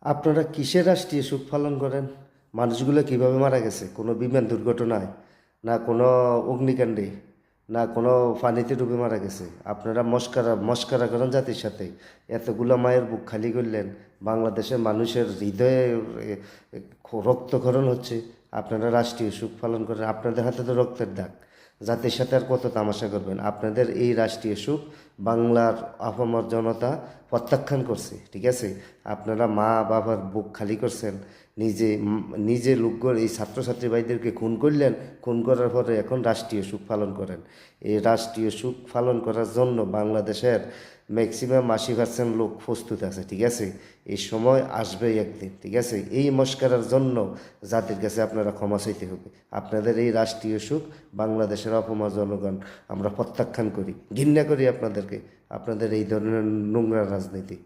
আপনারা কিসের রাষ্ট্রীয় শোক পালন করেন? মানুষগুলো কিভাবে মারা গেছে? কোনো বিমান দুর্ঘটনায়, না কোনো অগ্নিকাণ্ডে, না কোনো পানিতে ডুবে মারা গেছে? আপনারা মস্কারা মস্কারা করেন জাতির সাথে। এতগুলো মায়ের বুক খালি করলেন, বাংলাদেশের মানুষের হৃদয়ে এ, রক্তক্ষরণ হচ্ছে, আপনারা রাষ্ট্রীয় শোক পালন করেন। আপনাদের হাতে তো রক্তের দাগ। জাতির সাথে আর কত তামাশা করবেন? আপনাদের এই রাষ্ট্রীয় সুখ বাংলার আপামর জনতা প্রত্যাখ্যান করছে, ঠিক আছে? আপনারা মা বাবার বুক খালি করছেন, নিজে লোকগর এই ছাত্রছাত্রী ভাইদেরকে খুন করলেন। খুন করার পরে এখন রাষ্ট্রীয় সুখ পালন করেন। এই রাষ্ট্রীয় সুখ পালন করার জন্য বাংলাদেশের ম্যাক্সিমাম 80% লোক প্রস্তুত আছে, ঠিক আছে? এই সময় আসবেই একদিন, ঠিক আছে? এই মস্কারার জন্য জাতির কাছে আপনারা ক্ষমা চাইতে হবে। আপনাদের এই রাষ্ট্রীয় সুখ বাংলাদেশের অপমর জনগণ আমরা প্রত্যাখ্যান করি, ঘৃণা করি আপনাদেরকে, আপনাদের এই ধরনের নোংরা রাজনীতি।